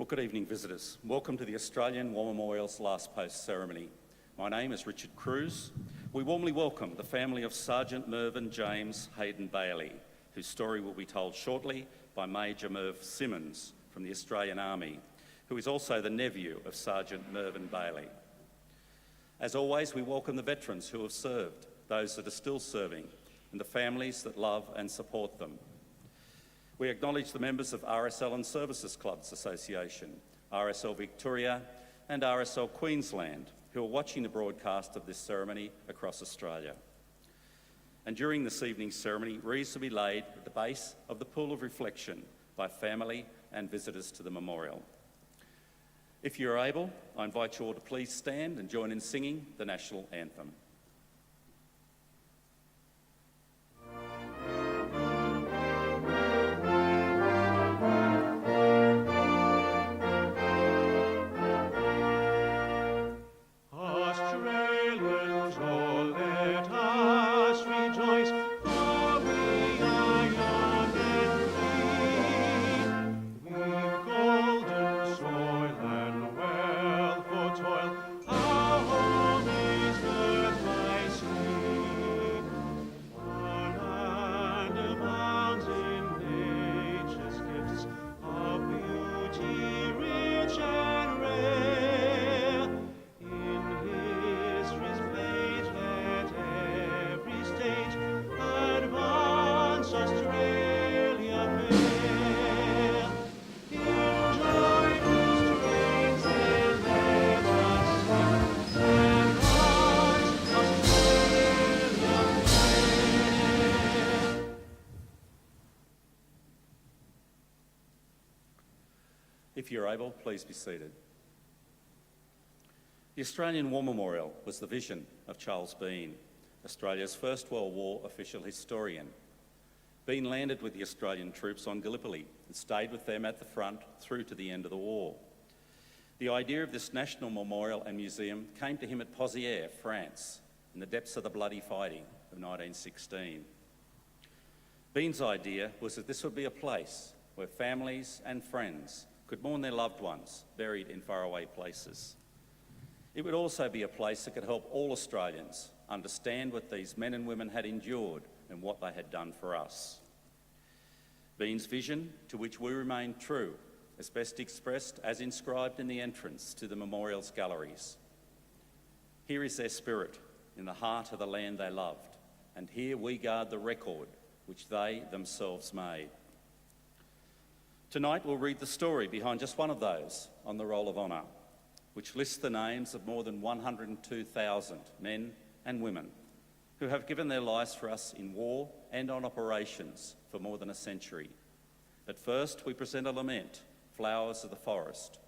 Well, good evening, visitors. Welcome to the Australian War Memorial's Last Post ceremony. My name is Richard Cruz. We warmly welcome the family of Sergeant Mervyn James Headen Baillie, whose story will be told shortly by Major Merv Simmons from the Australian Army, who is also the nephew of Sergeant Mervyn Baillie. As always, we welcome the veterans who have served, those that are still serving, and the families that love and support them. We acknowledge the members of RSL Services Clubs Association, RSL Victoria and RSL Queensland, who are watching the broadcast of this ceremony across Australia. And during this evening's ceremony, wreaths will be laid at the base of the Pool of Reflection by family and visitors to the memorial. If you're able, I invite you all to please stand and join in singing the National Anthem. If you're able, please be seated. The Australian War Memorial was the vision of Charles Bean, Australia's First World War official historian. Bean landed with the Australian troops on Gallipoli and stayed with them at the front through to the end of the war. The idea of this national memorial and museum came to him at Pozières, France, in the depths of the bloody fighting of 1916. Bean's idea was that this would be a place where families and friends could mourn their loved ones buried in faraway places. It would also be a place that could help all Australians understand what these men and women had endured and what they had done for us. Bean's vision, to which we remain true, is best expressed as inscribed in the entrance to the memorial's galleries. Here is their spirit, in the heart of the land they loved, and here we guard the record which they themselves made. Tonight we'll read the story behind just one of those on the Roll of Honour, which lists the names of more than 102,000 men and women who have given their lives for us in war and on operations for more than a century. At first, we present a lament, Flowers of the Forest.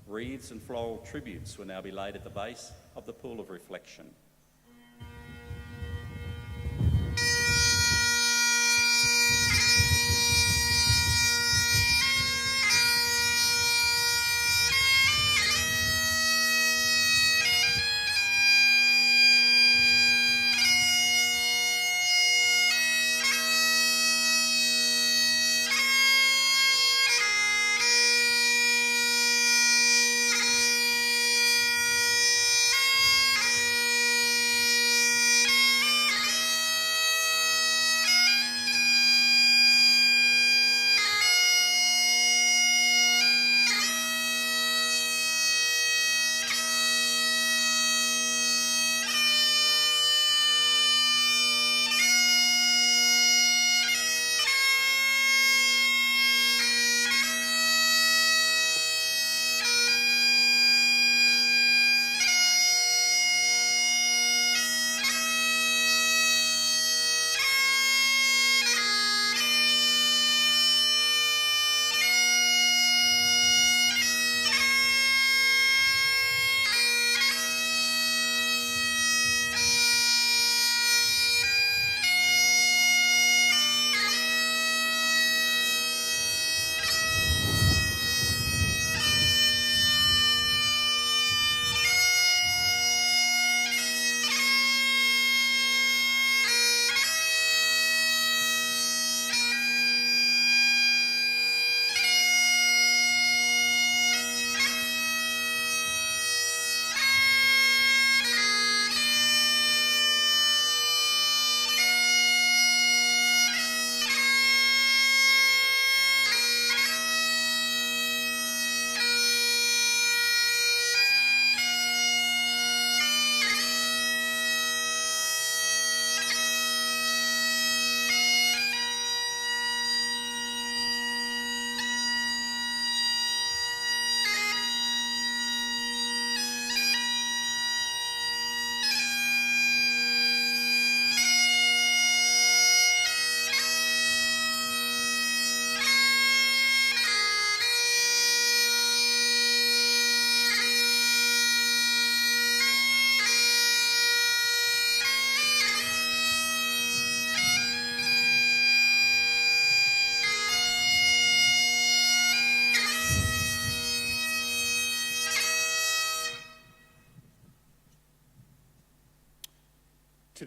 Wreaths and floral tributes will now be laid at the base of the Pool of Reflection.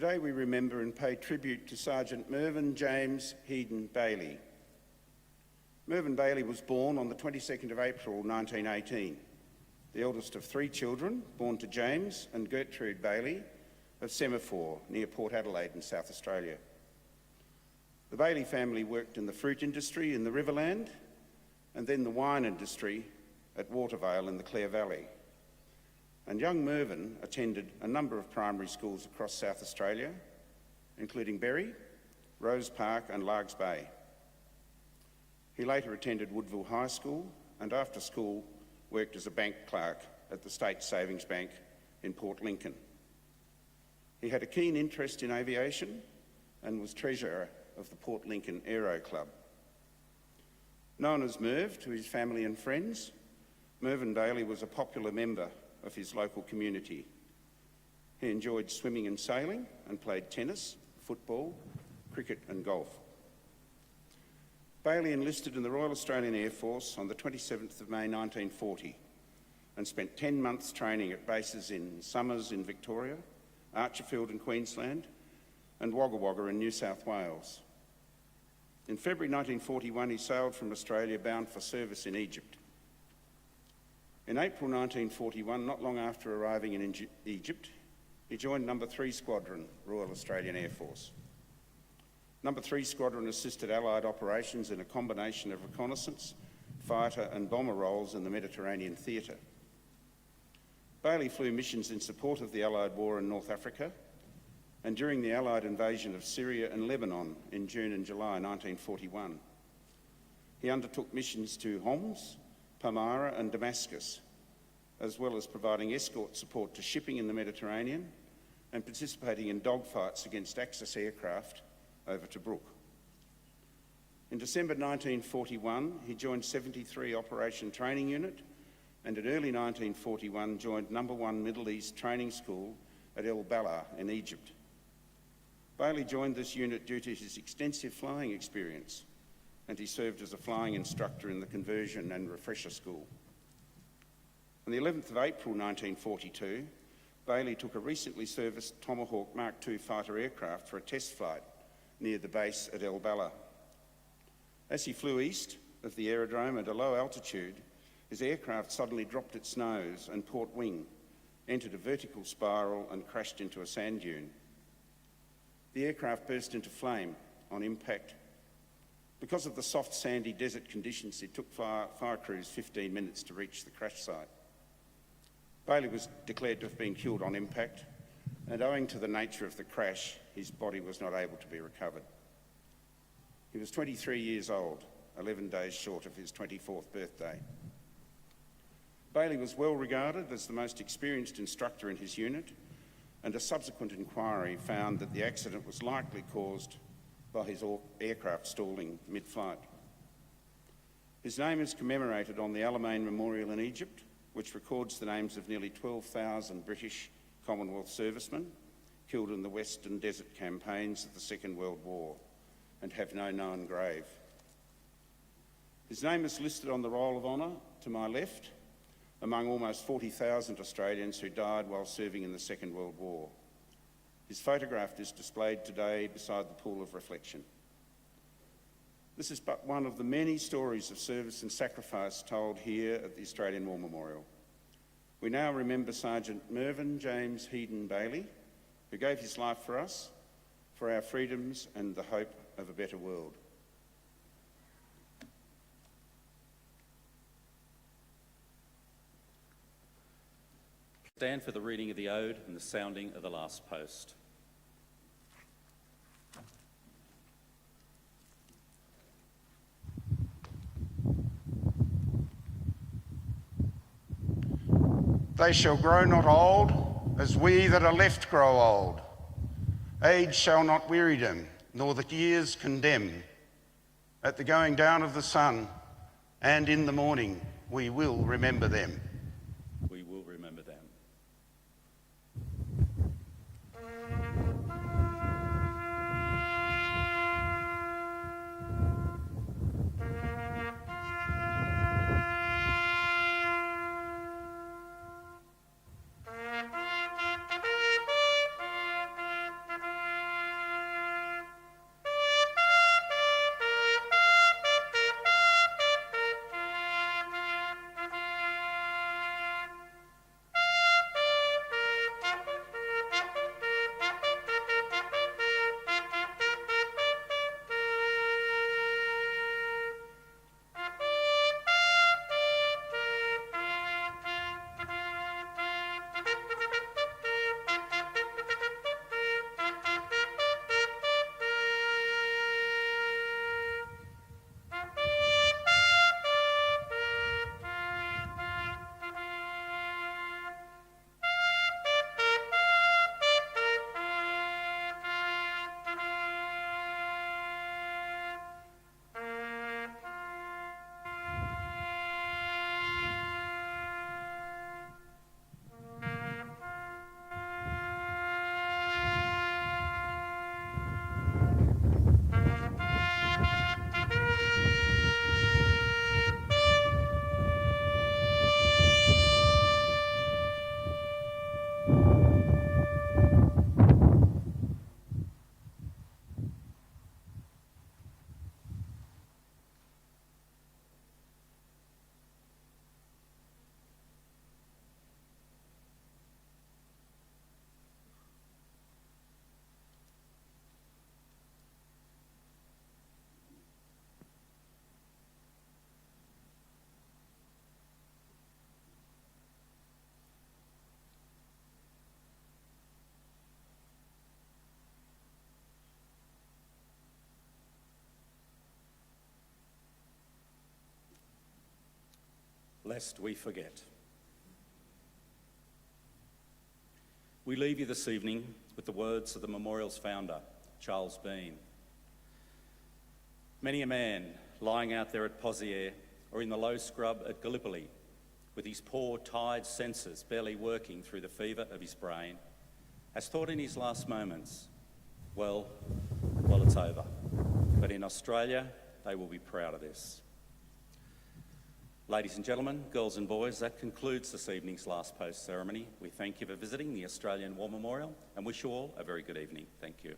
Today we remember and pay tribute to Sergeant Mervyn James Headen Baillie. Mervyn Baillie was born on the 22nd of April 1918, the eldest of 3 children, born to James and Gertrude Baillie of Semaphore, near Port Adelaide in South Australia. The Baillie family worked in the fruit industry in the Riverland and then the wine industry at Watervale in the Clare Valley. And young Mervyn attended a number of primary schools across South Australia, including Berry, Rose Park and Largs Bay. He later attended Woodville High School and after school worked as a bank clerk at the State Savings Bank in Port Lincoln. He had a keen interest in aviation and was treasurer of the Port Lincoln Aero Club. Known as Merv to his family and friends, Mervyn Baillie was a popular member of his local community. He enjoyed swimming and sailing and played tennis, football, cricket and golf. Baillie enlisted in the Royal Australian Air Force on the 27th of May 1940 and spent 10 months training at bases in Somers in Victoria, Archerfield in Queensland and Wagga Wagga in New South Wales. In February 1941 he sailed from Australia bound for service in Egypt. In April 1941, not long after arriving in Egypt, he joined No. 3 Squadron, Royal Australian Air Force. No. 3 Squadron assisted Allied operations in a combination of reconnaissance, fighter and bomber roles in the Mediterranean theatre. Baillie flew missions in support of the Allied war in North Africa and during the Allied invasion of Syria and Lebanon in June and July 1941. He undertook missions to Homs, Palmyra and Damascus, as well as providing escort support to shipping in the Mediterranean and participating in dogfights against Axis aircraft over Tobruk. In December 1941, he joined 73 Operation Training Unit and in early 1941 joined No. 1 Middle East Training School at El Bala in Egypt. Baillie joined this unit due to his extensive flying experience and he served as a flying instructor in the Conversion and Refresher School. On the 11th of April 1942, Baillie took a recently serviced Tomahawk Mark II fighter aircraft for a test flight near the base at El Bala. As he flew east of the aerodrome at a low altitude, his aircraft suddenly dropped its nose and port wing, entered a vertical spiral and crashed into a sand dune. The aircraft burst into flame on impact. Because of the soft, sandy desert conditions, it took fire crews 15 minutes to reach the crash site. Baillie was declared to have been killed on impact, and owing to the nature of the crash, his body was not able to be recovered. He was 23 years old, 11 days short of his 24th birthday. Baillie was well regarded as the most experienced instructor in his unit, and a subsequent inquiry found that the accident was likely caused by his aircraft stalling mid-flight. His name is commemorated on the Alamein Memorial in Egypt, which records the names of nearly 12,000 British Commonwealth servicemen killed in the Western Desert campaigns of the Second World War and have no known grave. His name is listed on the Roll of Honour to my left, among almost 40,000 Australians who died while serving in the Second World War. His photograph is displayed today beside the pool of reflection. This is but one of the many stories of service and sacrifice told here at the Australian War Memorial. We now remember Sergeant Mervyn James Headen Baillie, who gave his life for us, for our freedoms and the hope of a better world. Stand for the reading of the Ode and the sounding of the last post. They shall grow not old, as we that are left grow old. Age shall not weary them, nor the years condemn. At the going down of the sun, and in the morning, we will remember them. We will remember them. lest we forget. We leave you this evening with the words of the memorial's founder, Charles Bean. Many a man lying out there at Pozières or in the low scrub at Gallipoli, with his poor, tired senses barely working through the fever of his brain, has thought in his last moments, well, it's over. But in Australia, they will be proud of this. Ladies and gentlemen, girls and boys, that concludes this evening's last post ceremony. We thank you for visiting the Australian War Memorial and wish you all a very good evening. Thank you.